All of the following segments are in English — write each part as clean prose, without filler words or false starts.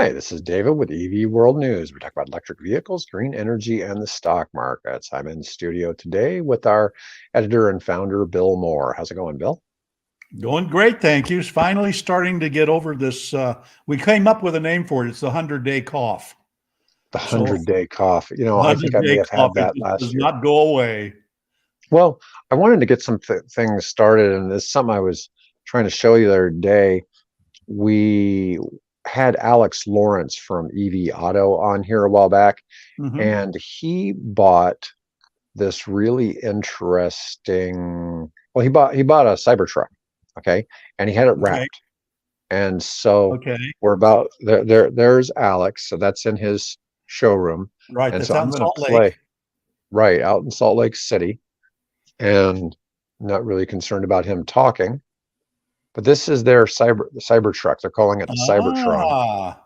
Hi, this is David with EV World News. We talk about electric vehicles, green energy, and the stock markets. I'm in studio today with our editor and founder, Bill Moore. How's it going, Bill? Going great, thank you. It's finally starting to get over this. We came up with a name for it. It's the 100-day cough. The So 100-day cough. I think I may 100-day have cough, had it that just last does year. not go away. Well, I wanted to get some things started, and this is something I was trying to show you the other day. We had Alex Lawrence from EV Auto on here a while back, Hmm. and he bought this really interesting. Well, he bought a CyberTruck, okay, and he had it Okay. wrapped. And so Okay. we're about there's Alex, so that's in his showroom. Right. And That's so out I'm in going to Salt Lake. play right out in Salt Lake City, and not really concerned about him talking. But this is their Cybertruck. They're calling it the Cybertron. Ah,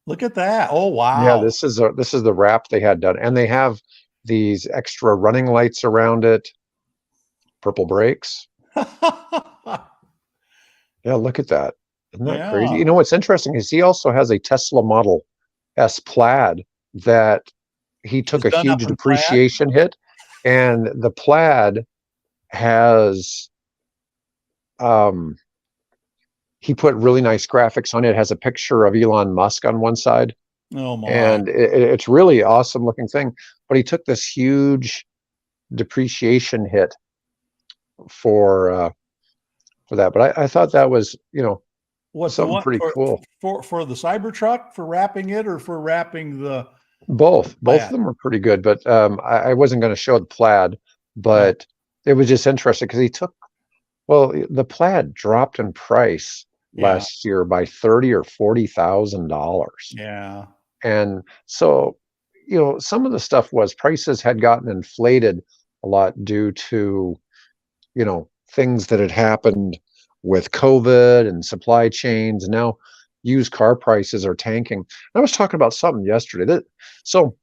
look at that. Oh, Yeah, wow. this is the wrap they had done, and they have these extra running lights around it, purple brakes. Yeah, look at that. Isn't that crazy? Yeah. What's interesting is he also has a Tesla Model S Plaid that he took It's a done up huge in plaid. depreciation hit, and the Plaid has um he put really nice graphics on it. It has a picture of Elon Musk on one side, Oh, my. and it's really awesome looking thing. But he took this huge depreciation hit for that. But I thought that was What the something one pretty cool. for the Cybertruck, for wrapping it, or for wrapping the Both of plaid? them were pretty good, but I wasn't going to show the Plaid, Oh, but it was just interesting because the Plaid dropped in price yeah. last year by 30 or $40,000. Yeah. And so, some of the stuff was prices had gotten inflated a lot due to, things that had happened with COVID and supply chains. And now used car prices are tanking. I was talking about something yesterday so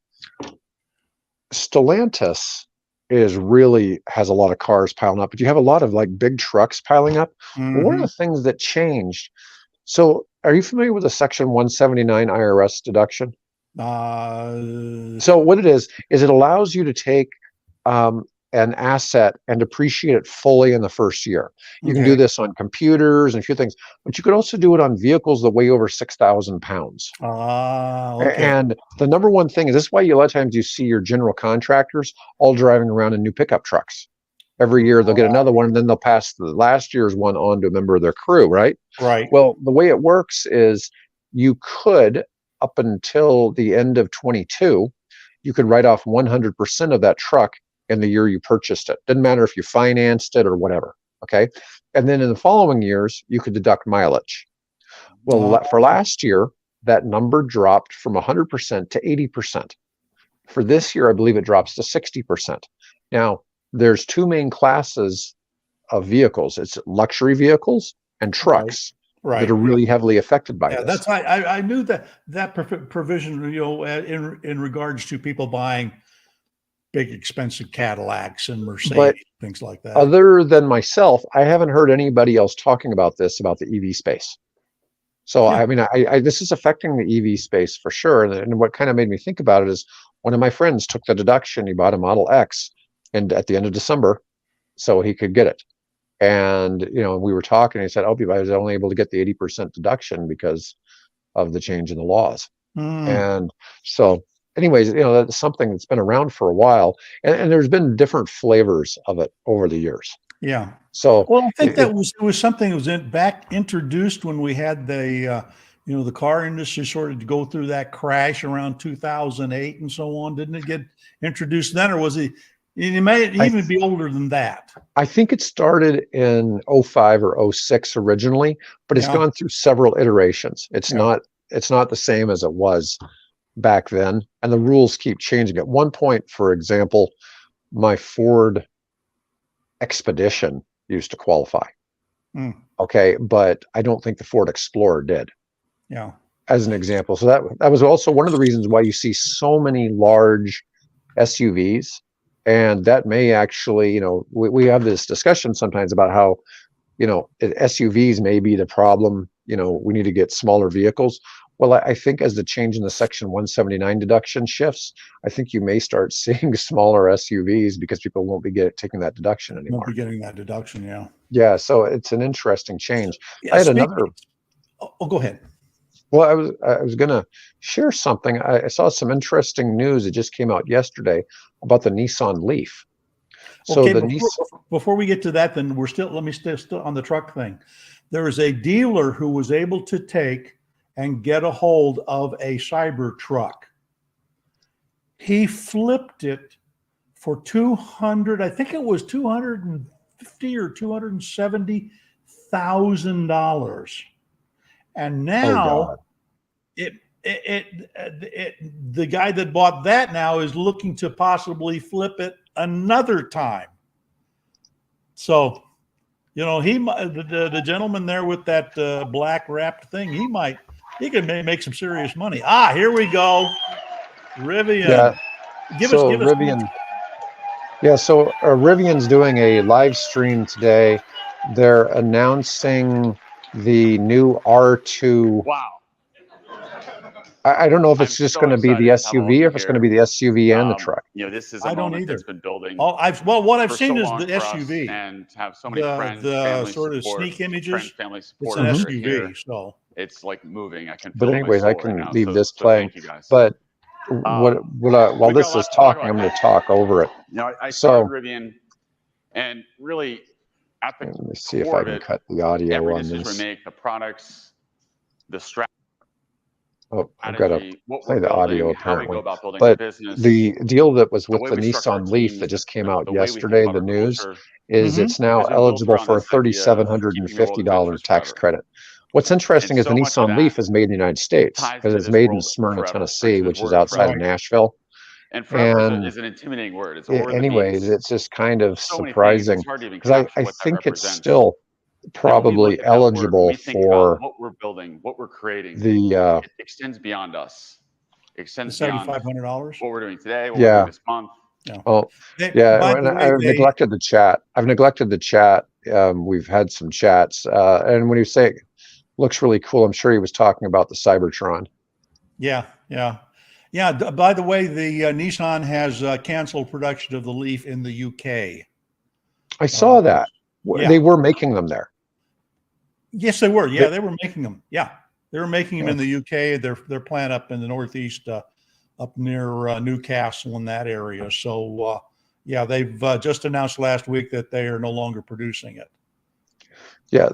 Stellantis really has a lot of cars piling up, but you have a lot of like big trucks piling up. Well, one of the Hmm. things that changed. So, are you familiar with the Section 179 IRS deduction? Uh, So, what it is it allows you to take um, an asset and depreciate it fully in the first year. You can do okay. this on computers and a few things, but you could also do it on vehicles that weigh over 6,000 pounds. Okay. And the number one thing is this is why a lot of times you see your general contractors all driving around in new pickup trucks. Every year they'll get another one and then they'll pass the last year's one on to a member of their crew, right? Right. Well, the way it works is you could, up until the end of 22, you could write off 100% of that truck in the year you purchased it. Didn't matter if you financed it or whatever. Okay. And then in the following years, you could deduct mileage. Uh, Well, for last year, that number dropped from 100% to 80%. For this year, I believe it drops to 60%. Now, there's two main classes of vehicles. It's luxury vehicles and right. trucks that Right. are really heavily affected by Yeah. this. I knew that provision, in regards to people buying big expensive Cadillacs and But Mercedes, things like that. other than myself, I haven't heard anybody else talking about the EV space. So, Yeah. I mean, this is affecting the EV space for sure. And what kind of made me think about it is one of my friends took the deduction. He bought a Model X and at the end of December so he could get it. And, we were talking, he said, oh, I was only able to get the 80% deduction because of the change in the laws. Mm, And so, anyways, that's something that's been around for a while. And there's been different flavors of it over the years. yeah. So, Well, I think it, it was something that was back introduced when we had the car industry sort of go through that crash around 2008 and so on. Didn't it get introduced then, or was it? It may I, even be older than that. I think it started in '05 or '06 originally, but it's Yeah. gone through several iterations. Yeah. It's not the same as it was back then. And the rules keep changing. At one point, for example, my Ford Expedition used to qualify. Mm, Okay, but I don't think the Ford Explorer did, yeah. as an example. So that was also one of the reasons why you see so many large SUVs. And that may actually, we have this discussion sometimes about how, SUVs may be the problem. We need to get smaller vehicles. Well, I think as the change in the Section 179 deduction shifts, I think you may start seeing smaller SUVs because people won't be taking that deduction Won't anymore. be getting that deduction. Yeah. Yeah, so it's an interesting change. Yeah. I had another. Oh, go ahead. Well, I was gonna share something. I saw some interesting news. It just came out yesterday about the Nissan Leaf. So Okay, the Nissan. before we get to that, then let me stay still on the truck thing. There is a dealer who was able to take and get a hold of a CyberTruck. He flipped it for 200, I think it was 250 or $270,000. And Oh now God. the guy that bought that now is looking to possibly flip it another time. So, the gentleman there with that black wrapped thing, he can make some serious money. Here we go. Rivian. Yeah. Give So us. Rivian. Yeah. So Rivian's doing a live stream today. They're announcing the new R2. Wow. I don't know if it's I'm just so going to be the excited to have all of SUV or you if it's going to here. be the SUV and the truck. This is a I don't moment either. that's been building What I've for seen so is long the for us, SUV. and to have so many friends, The family sort of support, sneak images. family It's support an that are SUV. here. So, It's like moving. I can But feel it in my anyways, I soul right can now. leave this So playing. thank you guys. But while We've got this a lot is to talk talking, about. I'm going to talk over it. I So started Rivian, and really at the let me see if core I of can it, cut the audio every on decision we this. make, the products, the strategy, Oh, I've got to what play we're the audio building, how we go apparently. about building our But business, the deal that was the with way the we structure our Nissan Leaf that teams, just came out the way we think yesterday, about the our news culture, is it's now has been built eligible around for a this idea of keeping the world $3,750 adventurous tax forever. credit. What's And interesting is the so much of Nissan that Leaf is made in the United States ties because into it's this made in world Smyrna, forever, Tennessee, this which is word outside of forever. Nashville. And forever And is an intimidating word. It's a word that anyways, means it's just kind of so many things. It's surprising hard to even because I capture what that think it's represents. still And when we look probably at that word, when eligible we think about for what we're building, what we're creating, the it extends beyond us. It the extends beyond $7,500. what we're doing today, what we're doing this month. Yeah. Oh, yeah, By and the way, I've neglected the chat. I've neglected the chat. We've had some chats, and when you say it looks really cool, I'm sure he was talking about the Cybertron. Yeah. By the way, the Nissan has canceled production of the Leaf in the UK. I saw that. Yeah. They were making them there. Yes, they were. Yeah, they were making them. Yeah, they were making them in Yeah. the UK. Their plant up in the Northeast, up near Newcastle in that area. So, yeah, they've just announced last week that they are no longer producing it. Yeah,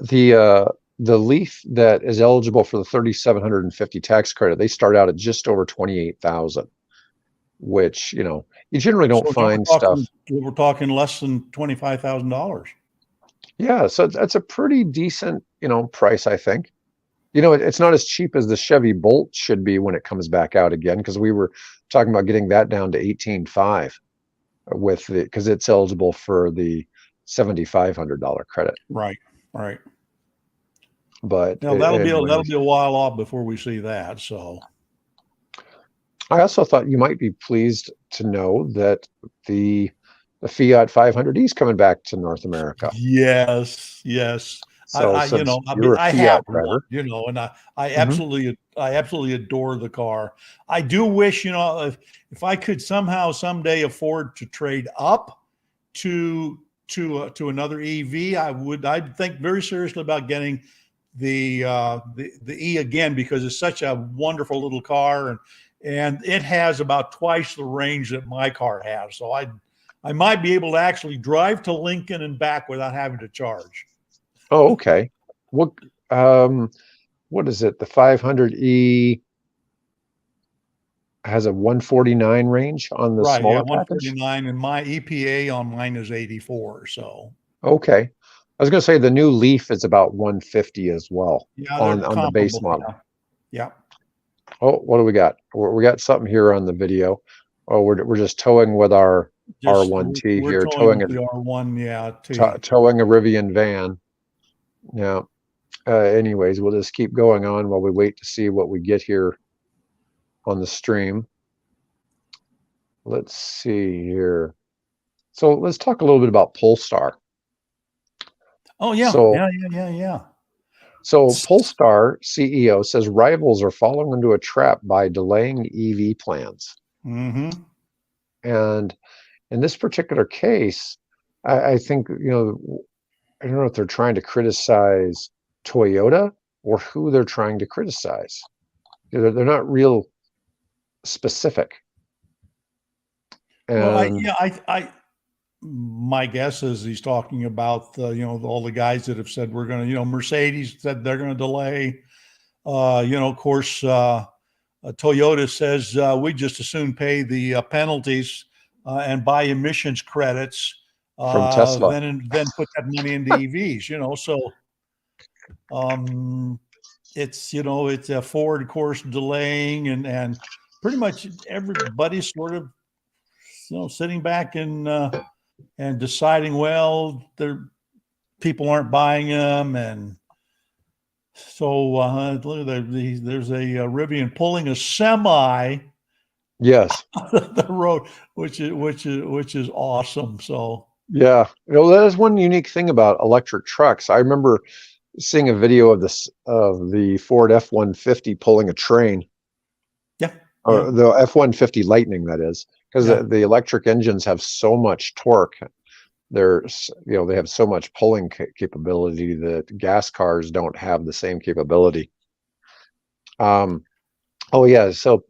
the Leaf that is eligible for the 3,750 tax credit, they start out at just over 28,000, which you generally don't So find stuff. we're talking less than $25,000. Yeah, so that's a pretty decent price, I think. It's not as cheap as the Chevy Bolt should be when it comes back out again, because we were talking about getting that down to 18,500 because it's eligible for the $7,500 credit. Right. But Now that'll be anyways, a while off before we see that. So I also thought you might be pleased to know that the Fiat 500e is coming back to North America. yes. So I since you're a I Fiat have driver, one, and I Mhm. absolutely adore the car. I do wish, if I could someday afford to trade up to another EV, I'd think very seriously about getting the E again, because it's such a wonderful little car, and it has about twice the range that my car has. So I might be able to actually drive to Lincoln and back without having to charge. Oh, okay. What what is it? The 500e has a 149 range on the Right, yeah, smaller package. 149, and my EPA on mine is 84. So Okay. I was going to say the new Leaf is about 150 as well yeah, they're on the base comparable. model. Yeah. Oh, what do we got? We got something here on the video. Oh, we're just towing with our R1T We're here, towing towing with the R1, yeah, T. towing a Rivian van. Yeah. Anyways, we'll just keep going on while we wait to see what we get here on the stream. Let's see here. So let's talk a little bit about Polestar. Oh yeah, So yeah. So Polestar CEO says rivals are falling into a trap by delaying EV plans. Mm-hmm. And in this particular case, I think, I don't know if they're trying to criticize Toyota or who they're trying to criticize. They're not real specific. Well, And my guess is he's talking about all the guys that have said we're going to, Mercedes said they're going to delay. Of course, Toyota says we just as soon pay the penalties and buy emissions credits from Tesla. then put that money into EVs. So it's a Ford, of course, delaying and pretty much everybody's sort of sitting back and deciding, well, people aren't buying them, and so look at there's a Rivian pulling a semi Yes. the road, which is awesome. So Yeah. That is one unique thing about electric trucks. I remember seeing a video of the Ford F-150 pulling a train, or the F-150 Lightning, that is, because the electric engines have so much torque. They have so much pulling capability that gas cars don't have the same capability. Oh yeah, so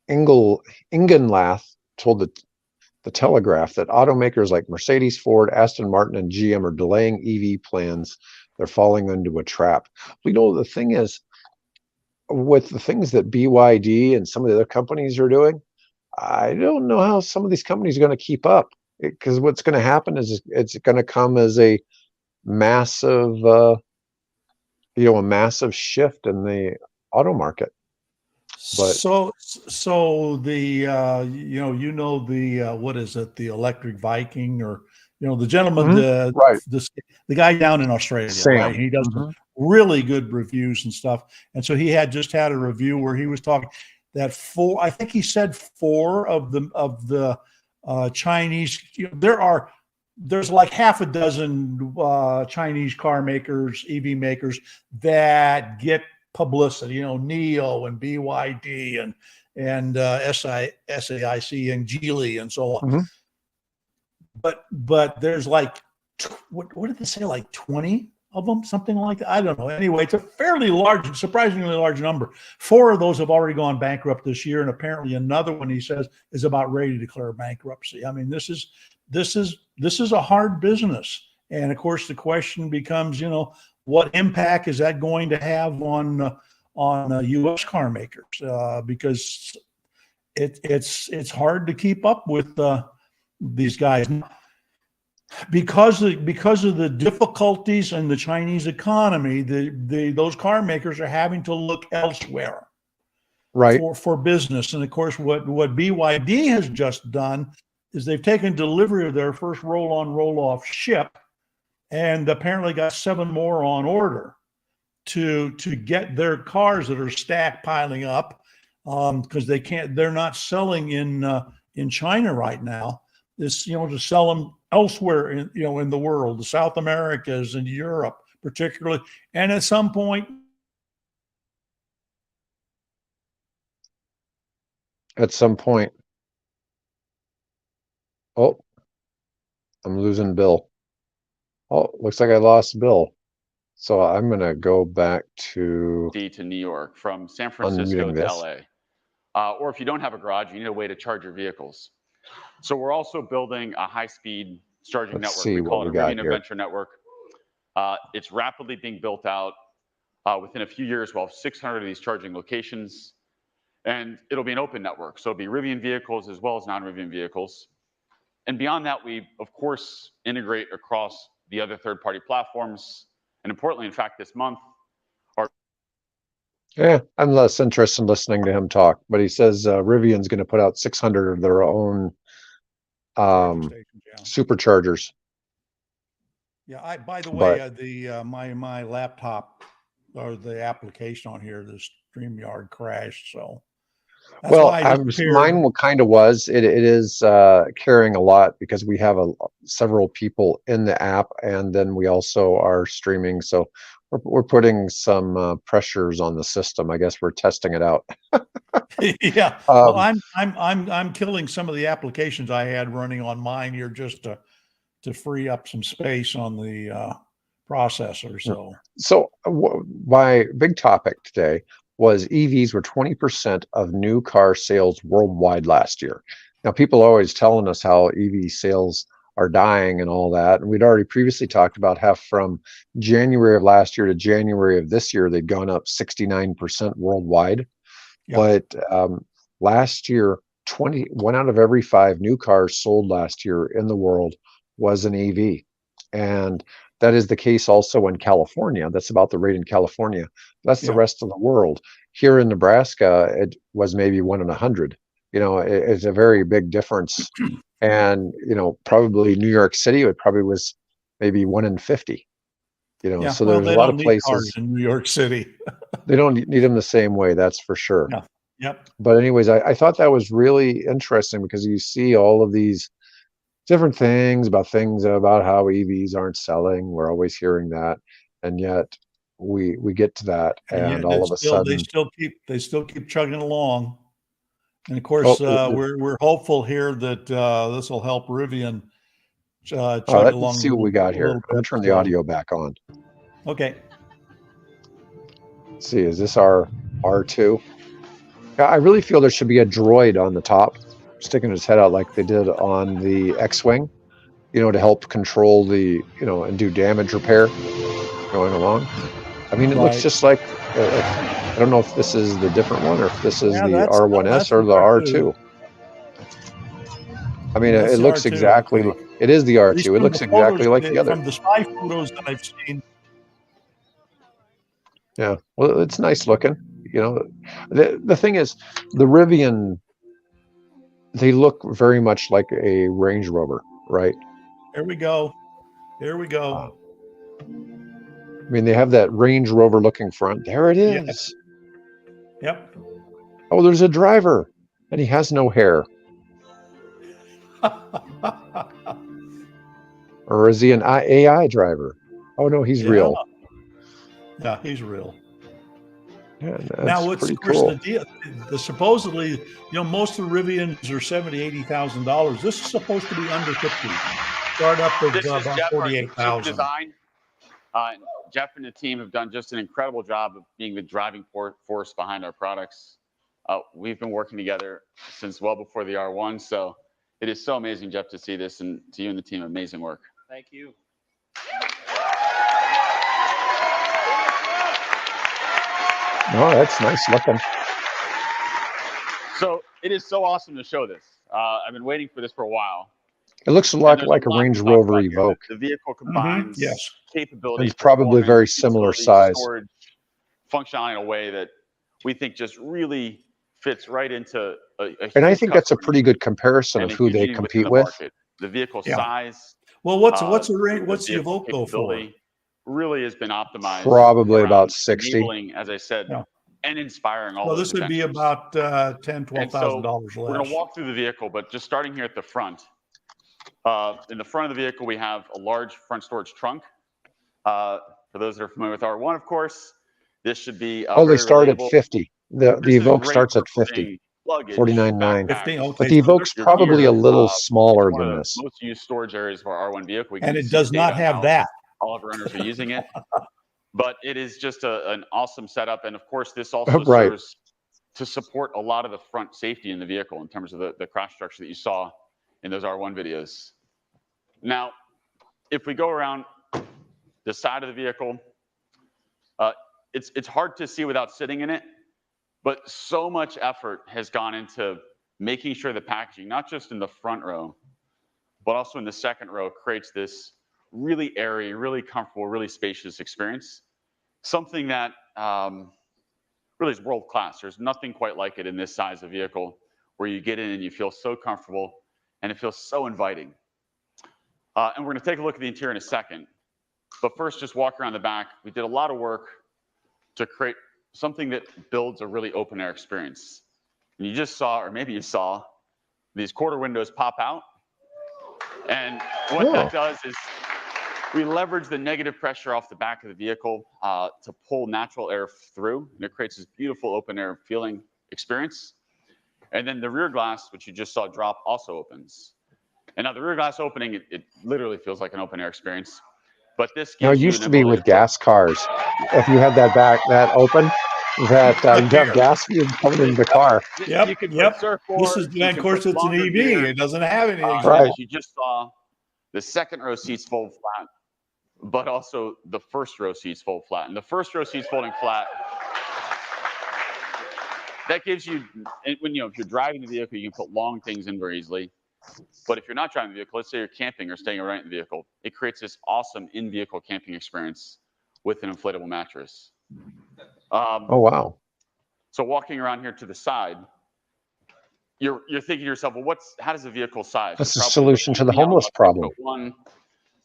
Ingenlath told the Telegraph that automakers like Mercedes, Ford, Aston Martin, and GM are delaying EV plans. They're falling into a trap. The thing is, with the things that BYD and some of the other companies are doing, I don't know how some of these companies are going to keep up, because what's going to happen is it's going to come as a massive, a massive shift in the auto market. But so the the what is it, the electric Viking, or the gentleman, right, the guy down in Australia, Sam. right? He does some really good reviews and stuff, and so he just had a review where he was talking that I think he said four of the Chinese, there's like half a dozen Chinese car makers, EV makers, that get publicity, NIO and BYD and SAIC and Geely and so on. But there's like, what did they say, like 20 of them, something like that? I don't know. Anyway, it's a surprisingly large number. Four of those have already gone bankrupt this year, and apparently another one, he says, is about ready to declare bankruptcy. I mean, this is a hard business, and of course the question becomes, what impact is that going to have on U.S. car makers? Because it's hard to keep up with these guys because of the difficulties in the Chinese economy. Those car makers are having to look elsewhere, right, for business. And of course, what BYD has just done is they've taken delivery of their first roll-on, roll-off ship, and apparently got 7 more on order to get their cars that are stacked, piling up, because they're not selling in China right now. This, to sell them elsewhere in the world, the South Americas and Europe particularly, and at some point. Oh, I'm losing Bill. Oh, looks like I lost Bill. So I'm going to go back to New York, from San Francisco to LA. Or if you don't have a garage, you need a way to charge your vehicles. So we're also building a high-speed charging network. We call it a Rivian Adventure Network. It's rapidly being built out. Within a few years, we'll have 600 of these charging locations, and it'll be an open network. So it'll be Rivian vehicles as well as non-Rivian vehicles. And beyond that, we, of course, integrate across the other third-party platforms. And importantly, in fact, this month, I'm less interested in listening to him talk, but he says Rivian's going to put out 600 of their own superchargers. Yeah. By the way, my laptop, or the application on here, the StreamYard crashed. So That's why I mine kind of was. It is carrying a lot because we have several people in the app, and then we also are streaming. So we're putting some pressures on the system. I guess we're testing it out. Yeah. Well, I'm killing some of the applications I had running on mine here just to free up some space on the processor. So my big topic today was EVs were 20% of new car sales worldwide last year. Now, people are always telling us how EV sales are dying and all that. And we'd already previously talked about how from January of last year to January of this year, they'd gone up 69% worldwide. Yep. But last year, 1 out of every 5 new cars sold last year in the world was an EV. And that is the case also in California. That's about the rate in California. That's the rest of the world. Here in Nebraska, it was maybe 1 in 100. It's a very big difference. And, probably New York City, it probably was maybe 1 in 50. So there's a lot of places cars in New York City. They don't need them the same way, that's for sure. Yeah. Yep. But anyways, I thought that was really interesting because you see all of these different things about how EVs aren't selling. We're always hearing that, and yet we get to that, and all of a sudden they still keep chugging along. And of course, we're hopeful here that this will help Rivian chug along. Let's see what we got here. I'm gonna turn the audio back on. Okay. Let's see, is this our R2? I really feel there should be a droid on the top, sticking his head out like they did on the X-Wing, to help control and do damage repair going along. I mean, it looks just like, I don't know if this is the different one or if this is the R1S or the R2. I mean, it looks exactly, it is the R2. It looks exactly like the other. From the spy photos that I've seen. Yeah, well, it's nice looking. The thing is, the Rivian, they look very much like a Range Rover, right? Here we go. I mean, they have that Range Rover looking front. There it is. Yep. Oh, there's a driver, and he has no hair. Or is he an AI driver? Oh no, he's real. Yeah, he's real. Yeah, now, what's cool. The deal? Supposedly, most of the Rivians are $70,000-$80,000. This is supposed to be under 50. Start up of about 48,000. Jeff and the team have done just an incredible job of being the driving force behind our products. We've been working together since well before the R1, so it is so amazing, Jeff, to see this, and to you and the team, amazing work. Thank you. Oh, that's nice looking. So it is so awesome to show this. I've been waiting for this for a while. It looks a lot like a Range Rover Evoque. The vehicle combines capability. It's probably very similar size. Storage, functionality in a way that we think just really fits right into and I think that's a pretty good comparison of who they compete with. The vehicle size. Well, what's the Evoque go for? Really has been optimized. Probably about 60. Enabling, as I said, and inspiring all. Well, this would be about $10,000-$12,000 less. We're going to walk through the vehicle, but just starting here at the front. In the front of the vehicle, we have a large front storage trunk. For those that are familiar with R1, of course, this should be. They start at 50. The Evoque starts at 50. 49.9. But the Evoque's probably a little smaller than this. Most used storage areas for our R1 vehicle. And it does not have that. All of our owners are using it. But it is just an awesome setup. And of course, this also serves to support a lot of the front safety in the vehicle in terms of the crash structure that you saw in those R1 videos. Now, if we go around the side of the vehicle, it's hard to see without sitting in it, but so much effort has gone into making sure the packaging, not just in the front row, but also in the second row, creates this really airy, really comfortable, really spacious experience. Something that really is world-class. There's nothing quite like it in this size of vehicle where you get in and you feel so comfortable and it feels so inviting. And we're going to take a look at the interior in a second. But first, just walk around the back. We did a lot of work to create something that builds a really open-air experience. And you just saw, or maybe you saw, these quarter windows pop out. And what that does is we leverage the negative pressure off the back of the vehicle to pull natural air through, and it creates this beautiful open air feeling experience. And then the rear glass, which you just saw drop, also opens. And now the rear glass opening, it literally feels like an open air experience. But this gives now, it used to be with gas cars. If you had that open, that you'd have gas fumes coming into the car. Yep. This is, of course, it's an EV. It doesn't have any. Right. As you just saw, the second row seats fold flat, but also the first row seats fold flat. And the first row seats folding flat, that gives you, when if you're driving the vehicle, you can put long things in very easily. But if you're not driving the vehicle, let's say you're camping or staying overnight in the vehicle, it creates this awesome in-vehicle camping experience with an inflatable mattress. Oh, wow. So walking around here to the side, you're thinking to yourself, well, how does the vehicle size? That's the solution to the homeless problem. One,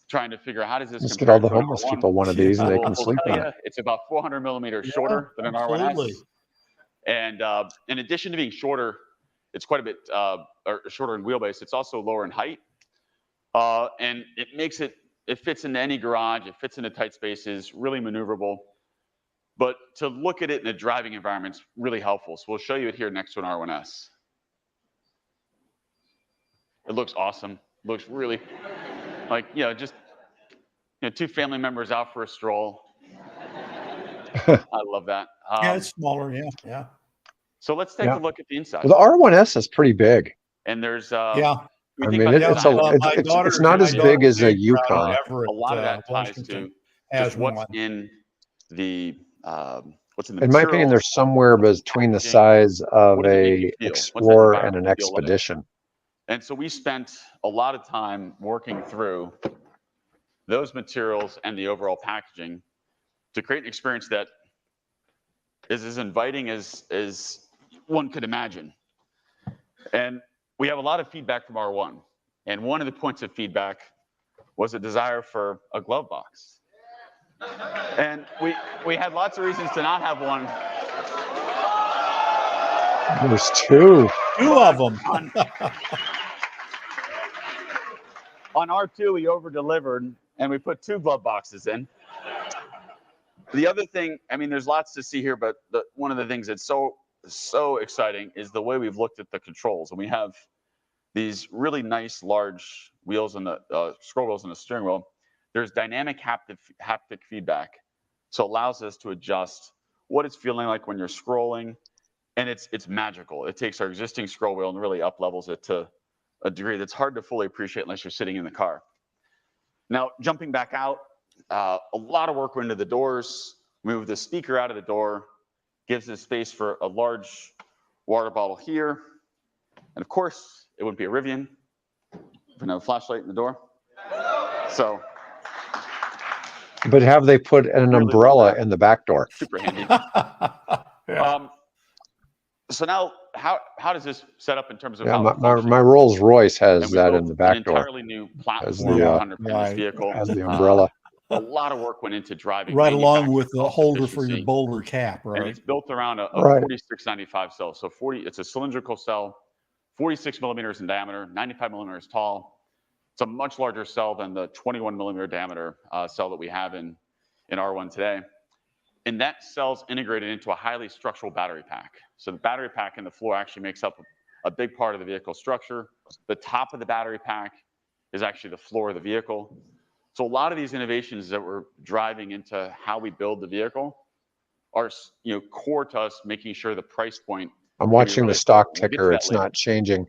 trying to figure out how does this Let's get all the homeless people one of these and they can sleep on it. It's about 400 millimeters shorter than an R1S. And in addition to being shorter, it's quite a bit shorter in wheelbase. It's also lower in height. And it makes it fits into any garage. It fits into tight spaces, really maneuverable. But to look at it in a driving environment is really helpful. So we'll show you it here next to an R1S. It looks awesome. It looks really like, just two family members out for a stroll. I love that. Yeah, it's smaller. Yeah. So let's take a look at the inside. Well, the R1S is pretty big. And there's I mean, it's not as big as a Yukon. A lot of that ties to just what's in the in my opinion, they're somewhere between the size of a Explorer and an Expedition. And so we spent a lot of time working through those materials and the overall packaging to create an experience that is as inviting as one could imagine. And we have a lot of feedback from R1. And one of the points of feedback was a desire for a glove box. And we had lots of reasons to not have one. There's two of them. On R2, we over-delivered, and we put 2 glove boxes in. The other thing, I mean, there's lots to see here, but one of the things that's so exciting is the way we've looked at the controls. And we have these really nice, large wheels and the scroll wheels and the steering wheel. There's dynamic haptic feedback, so it allows us to adjust what it's feeling like when you're scrolling, and it's magical. It takes our existing scroll wheel and really up levels it to a degree that's hard to fully appreciate unless you're sitting in the car. Now, jumping back out, a lot of work went into the doors. Move the speaker out of the door, gives us space for a large water bottle here, and of course, it wouldn't be a Rivian if we didn't have a flashlight in the door. So. But have they put an umbrella in the back door? Super handy. So now, how does this set up in terms of how my Rolls Royce has that in the back door? An entirely new platform underpinning this vehicle. Has the umbrella. A lot of work went into driving. Right along with the holder for your boulder cap, right? And it's built around a 4695 cell. So it's a cylindrical cell, 46 millimeters in diameter, 95 millimeters tall. It's a much larger cell than the 21 millimeter diameter cell that we have in R1 today. And that cell's integrated into a highly structural battery pack. So the battery pack in the floor actually makes up a big part of the vehicle structure. The top of the battery pack is actually the floor of the vehicle. So a lot of these innovations that we're driving into how we build the vehicle are core to us making sure the price point. I'm watching the stock ticker. It's not changing.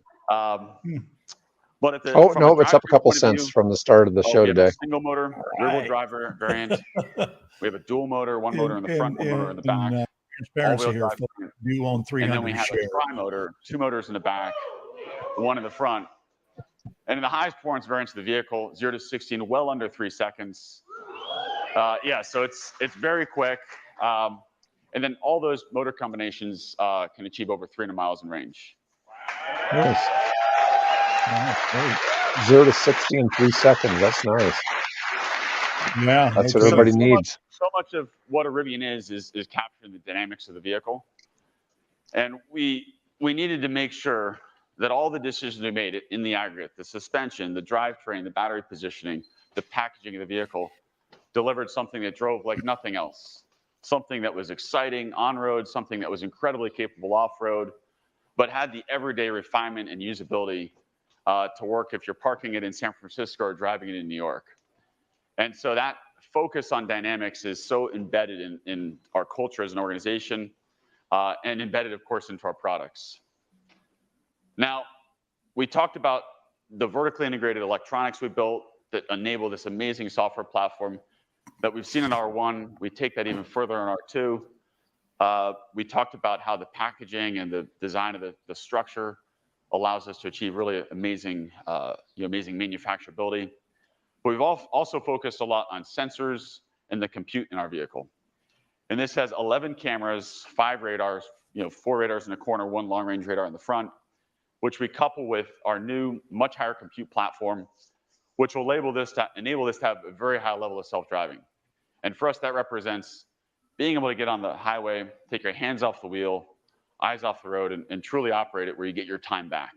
But it's up a couple cents from the start of the show today. Single motor, rear-wheel driver variant. We have a dual motor, one motor in the front, one motor in the back. Transparency here. You own 300 and then we have a tri-motor, 2 motors in the back, 1 in the front. And in the highest performance variance of the vehicle, 0 to 60 in well under 3 seconds. So it's very quick. And then all those motor combinations can achieve over 300 miles in range. Nice. 0 to 60 in 3 seconds. That's nice. Yeah, that's what everybody needs. So much of what a Rivian is capturing the dynamics of the vehicle. And we we needed to make sure that all the decisions we made in the aggregate, the suspension, the drivetrain, the battery positioning, the packaging of the vehicle, delivered something that drove like nothing else. Something that was exciting on-road, something that was incredibly capable off-road, but had the everyday refinement and usability to work if you're parking it in San Francisco or driving it in New York. And so that focus on dynamics is so embedded in our culture as an organization, and embedded, of course, into our products. Now, we talked about the vertically integrated electronics we built that enable this amazing software platform that we've seen in R1. We take that even further in R2. We talked about how the packaging and the design of the structure allows us to achieve really amazing, amazing manufacturability. But we've also focused a lot on sensors and the compute in our vehicle. And this has 11 cameras, 5 radars, 4 radars in the corner, 1 long-range radar in the front, which we couple with our new, much higher compute platform, which will enable this to have a very high level of self-driving. And for us, that represents being able to get on the highway, take your hands off the wheel, eyes off the road, and truly operate it where you get your time back.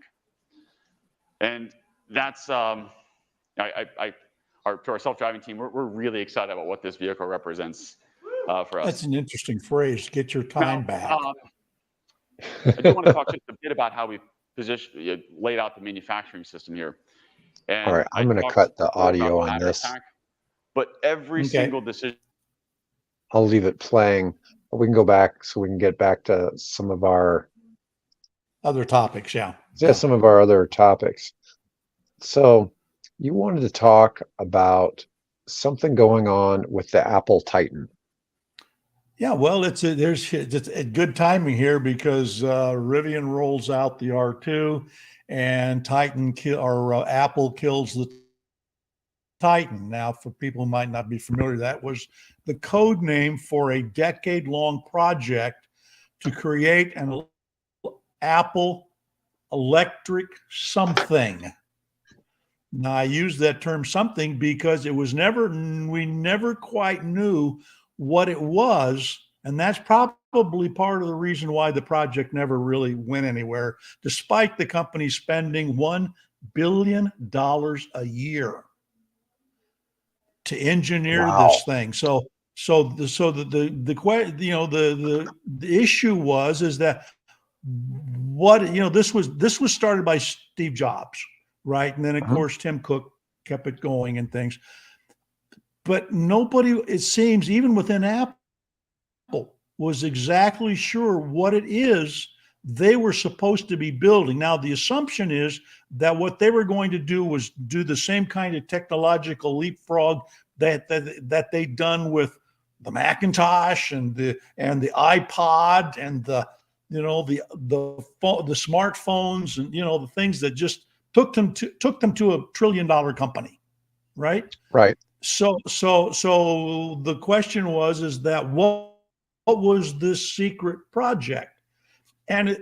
And that's, to our self-driving team, we're really excited about what this vehicle represents for us. That's an interesting phrase, get your time back. I do want to talk just a bit about how we laid out the manufacturing system here. And all right, I'm going to cut the audio on this. But every single decision. I'll leave it playing. We can go back so we can get back to some of our other topics. Yeah, some of our other topics. So you wanted to talk about something going on with the Apple Titan. Yeah, well, it's a good timing here because Rivian rolls out the R2, and Apple kills the Titan. Now, for people who might not be familiar, that was the code name for a decade-long project to create an Apple electric something. Now, I use that term something because we never quite knew what it was, and that's probably part of the reason why the project never really went anywhere, despite the company spending $1 billion a year to engineer this thing. So the issue was that this was started by Steve Jobs, right? And then of course Tim Cook kept it going and things. But nobody, it seems, even within Apple, was exactly sure what it is they were supposed to be building. Now, the assumption is that what they were going to do was do the same kind of technological leapfrog that they'd done with the Macintosh and the iPod and the smartphones and the things that just took them to $1 trillion company, right? Right. So the question was that what was this secret project? And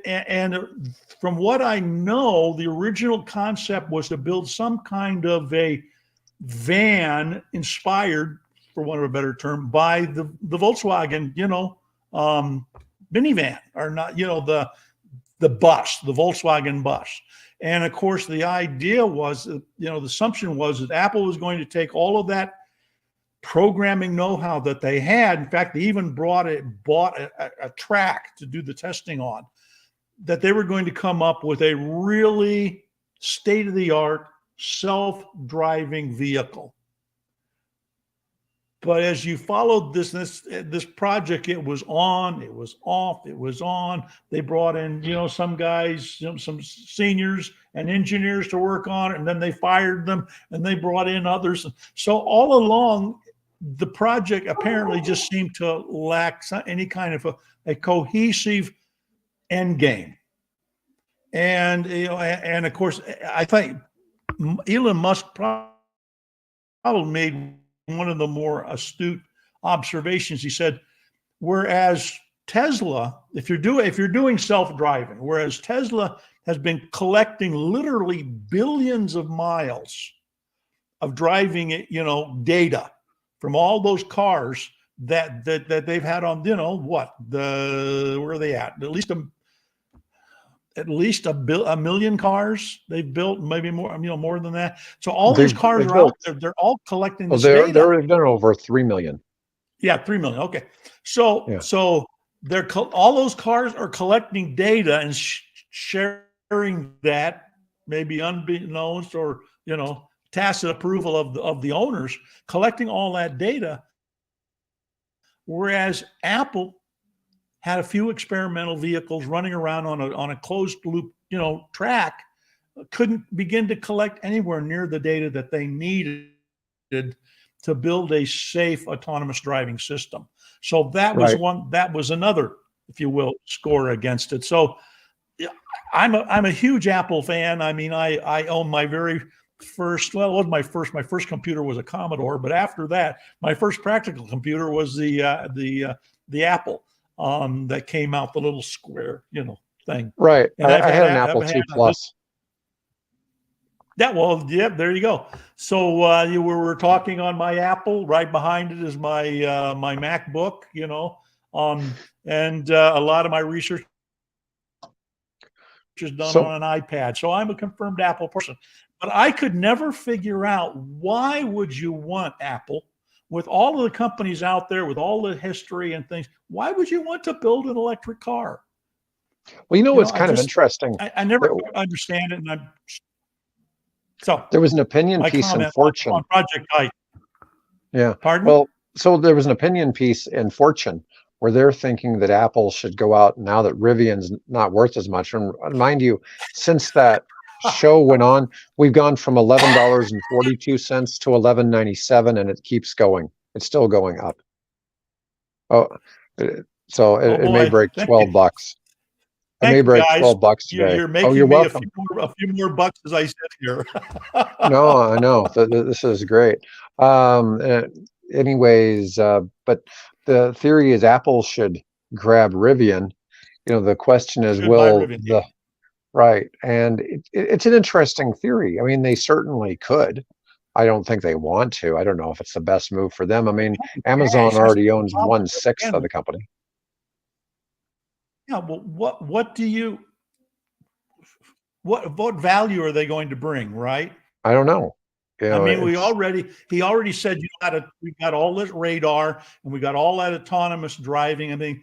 from what I know, the original concept was to build some kind of a van inspired, for want of a better term, by the Volkswagen, minivan, or not, the bus, the Volkswagen bus. And of course, the idea was, the assumption was that Apple was going to take all of that programming know-how that they had. In fact, they even bought a track to do the testing on, that they were going to come up with a really state-of-the-art self-driving vehicle. But as you followed this project, it was on, it was off, it was on. They brought in, some guys, some seniors and engineers to work on it, and then they fired them, and they brought in others. So all along, the project apparently just seemed to lack any kind of a cohesive end game. And and of course, I think Elon Musk probably made one of the more astute observations. He said, whereas Tesla, if you're doing self-driving, whereas Tesla has been collecting literally billions of miles of driving data from all those cars that they've had on, where are they at? At least at least a million cars they've built, maybe more, more than that. So all these cars are out there. They're all collecting this data. They've done over 3 million. Yeah, 3 million. Okay. So all those cars are collecting data and sharing that, maybe unbeknownst or, tacit approval of the owners, collecting all that data. Whereas Apple had a few experimental vehicles running around on a closed loop, track, couldn't begin to collect anywhere near the data that they needed to build a safe autonomous driving system. So that was another, if you will, score against it. So I'm a huge Apple fan. I mean, I own my very first, well, it wasn't my first computer was a Commodore, but after that, my first practical computer was the Apple that came out, the little square, thing. Right. And I had an Apple II Plus. Yeah, well, yeah, there you go. So you were talking on my Apple. Right behind it is my my MacBook, and a lot of my research is done on an iPad. So I'm a confirmed Apple person. But I could never figure out, why would you want Apple, with all of the companies out there, with all the history and things, why would you want to build an electric car? Well, it's kind of interesting. I never understand it, and so there was an opinion piece in Fortune on Project Ike. Yeah. Pardon? Well, so there was an opinion piece in Fortune where they're thinking that Apple should go out now that Rivian's not worth as much. And mind you, since that show went on, we've gone from $11.42 to $11.97, and it keeps going. It's still going up. So it may break $12. It may break $12 today. You're making me a few more bucks as I sit here. No, I know. This is great. Anyways, but the theory is Apple should grab Rivian. The question is, will the right? And it's an interesting theory. I mean, they certainly could. I don't think they want to. I don't know if it's the best move for them. I mean, Amazon already owns 1/6 of the company. Yeah, well, what value are they going to bring, right? I don't know. I mean, he already said we got all this radar and we got all that autonomous driving. I mean,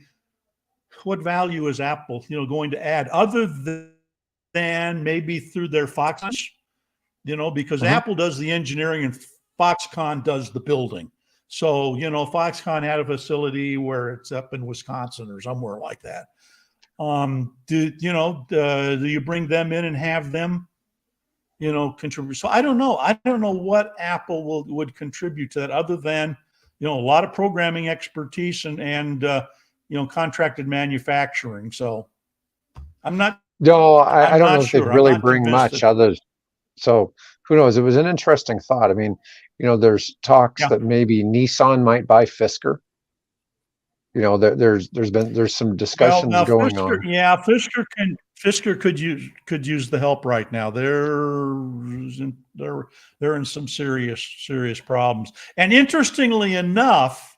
what value is Apple, going to add other than maybe through their Foxconn, because Apple does the engineering and Foxconn does the building. So, Foxconn had a facility where it's up in Wisconsin or somewhere like that. Do you bring them in and have them, contribute? So I don't know. I don't know what Apple would contribute to that, other than, a lot of programming expertise and contracted manufacturing. So I'm not. No, I don't know if they really bring much other. So who knows? It was an interesting thought. I mean, there's talks that maybe Nissan might buy Fisker. There's some discussions going on. Yeah, Fisker could use the help right now. They're in some serious problems. And interestingly enough,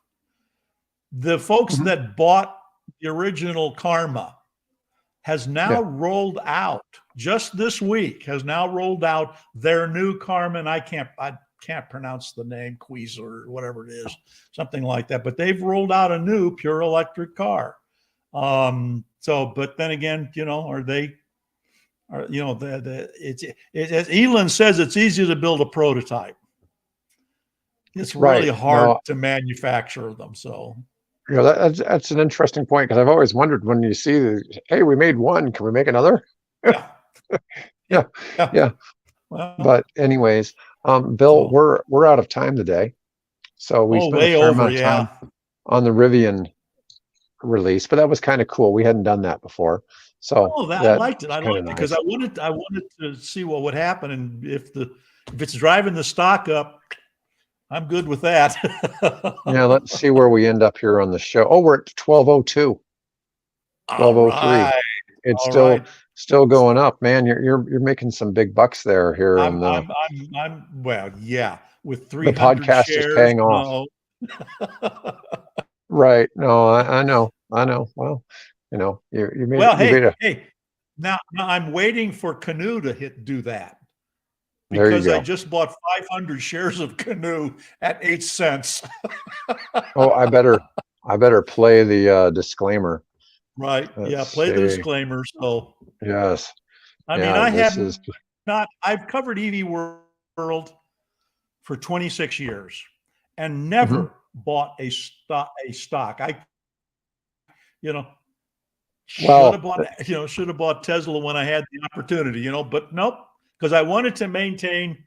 the folks that bought the original Karma has now rolled out, just this week, has now rolled out their new Karma. And I can't pronounce the name, Quiz or whatever it is, something like that. But they've rolled out a new pure electric car. But then again, as Elon says, it's easy to build a prototype. It's really hard to manufacture them. So. That's an interesting point, because I've always wondered, when you see, hey, we made one, can we make another? Yeah. Well, but anyways, Bill, we're out of time today, so we spent a fair amount of time on the Rivian release, but that was kind of cool. We hadn't done that before, so I liked it. I liked it because I wanted to see what would happen, and if it's driving the stock up, I'm good with that. Yeah, let's see where we end up here on the show. Oh, we're at 12:02, 12:03. It's still going up, man. You're making some big bucks there here. With 300 the podcast shares, is paying off. Right? No, I know. Well, you made. Now I'm waiting for Canoe to do that. There you Because go. I just bought 500 shares of Canoe at 8 cents. Oh, I better play the disclaimer. Right. Let's Play the see. disclaimer. So Yes. I mean, I've covered EV World for 26 years and never bought a stock. I, should have bought Tesla when I had the opportunity, but nope, because I wanted to maintain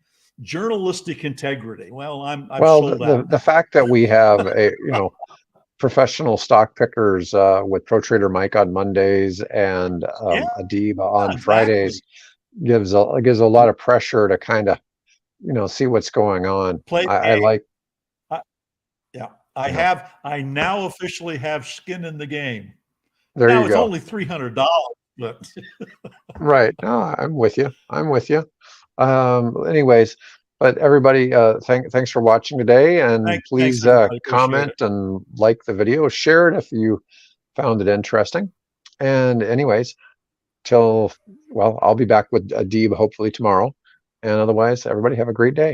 journalistic integrity. Well, I've sold out. The fact that we have professional stock pickers with Pro Trader Mike on Mondays and Adib on Fridays gives a lot of pressure to kind of see what's going on. I now officially have skin in the game. There you go. It's only $300, but right. No, I'm with you. Anyways, but everybody, thanks for watching today, and please comment and like the video, share it if you found it interesting. And anyways, I'll be back with Adib hopefully tomorrow. And otherwise, everybody have a great day.